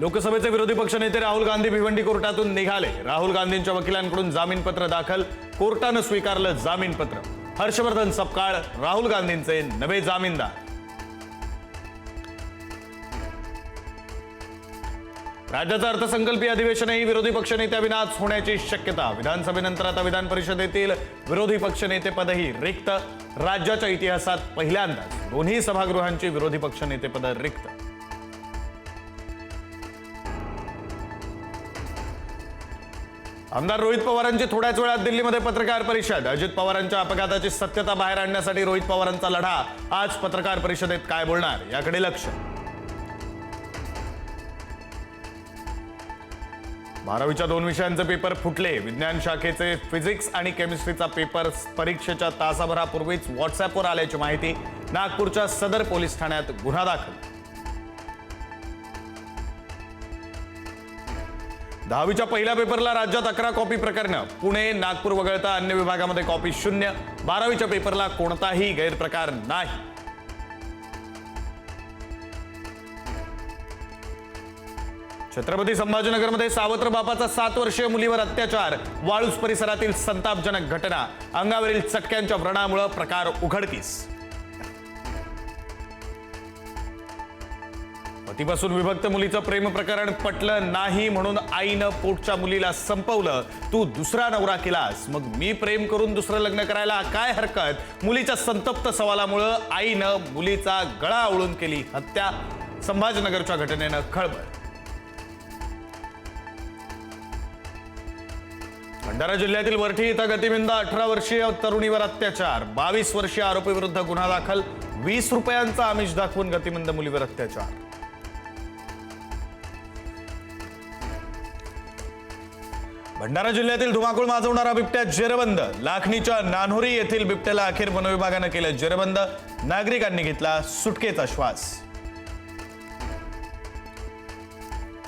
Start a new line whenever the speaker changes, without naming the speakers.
लोकसभेचे विरोधी पक्षनेते राहुल गांधी भिवंडी कोर्टातून निघाले। राहुल गांधींच्या वकिलांकडून जामीनपत्र दाखल, कोर्टानं स्वीकारलं जामीनपत्र। हर्षवर्धन सपकाळ राहुल गांधींचे नवे जामीनदार। राज्याचं अर्थसंकल्पीय अधिवेशनही विरोधी पक्षनेत्याविनाच होण्याची शक्यता। विधानसभेनंतर आता विधान परिषदेतील विरोधी पक्षनेतेपदही रिक्त। राज्याच्या इतिहासात पहिल्यांदाच दोन्ही सभागृहांची विरोधी पक्षनेतेपद रिक्त। आमदार रोहित पवारांची थोड्याच वेळात दिल्लीमध्ये पत्रकार परिषद। अजित पवारांच्या अपघाताची सत्यता बाहेर आणण्यासाठी रोहित पवारांचा लढा। आज पत्रकार परिषदेत काय बोलणार याकडे लक्ष। 12वीच्या 2 विषयांचे पेपर फुटले। विज्ञान शाखेचे फिजिक्स आणि केमिस्ट्रीचा पेपर परीक्षेच्या तासाभरापूर्वीच व्हॉट्सअॅपवर आल्याची माहिती। नागपूरच्या सदर पोलीस ठाण्यात गुन्हा दाखल। 10वीच्या पहिल्या पेपरला राज्यात 11 कॉपी प्रकरणं। पुणे, नागपूर वगळता अन्य विभागामध्ये कॉपी शून्य। 12वीच्या पेपरला कोणताही गैरप्रकार नाही। छत्रपती संभाजीनगरमध्ये सावत्र बापाचा 7 वर्षीय मुलीवर अत्याचार। वाळूज परिसरातील संतापजनक घटना। अंगावरील चटक्यांच्या व्रणामुळे प्रकार उघडकीस। पतीपासून विभक्त मुलीचं प्रेम प्रकरण पटलं नाही म्हणून आईनं पोटच्या मुलीला संपवलं। तू दुसरा नवरा केलास, मग मी प्रेम करून दुसरं लग्न करायला काय हरकत। मुलीच्या संतप्त सवालामुळे आईनं मुलीचा गळा आवळून केली हत्या। संभाजीनगरच्या घटनेनं खळबळ। भंडारा जिल्ह्यातील वरठी इथं गतिमिंद 18 वर्षीय तरुणीवर अत्याचार। 22 वर्षीय आरोपीविरुद्ध गुन्हा दाखल। 20 रुपयांचा आमिष दाखवून गतिमिंद मुलीवर अत्याचार। भंडारा जिल्ह्यातील धुमाकूळ माजवणारा बिबट्या जेरबंद। लाखनीच्या नान्होरी येथील बिबट्याला अखेर वनविभागानं केलं जेरबंद। नागरिकांनी घेतला सुटकेचा श्वास।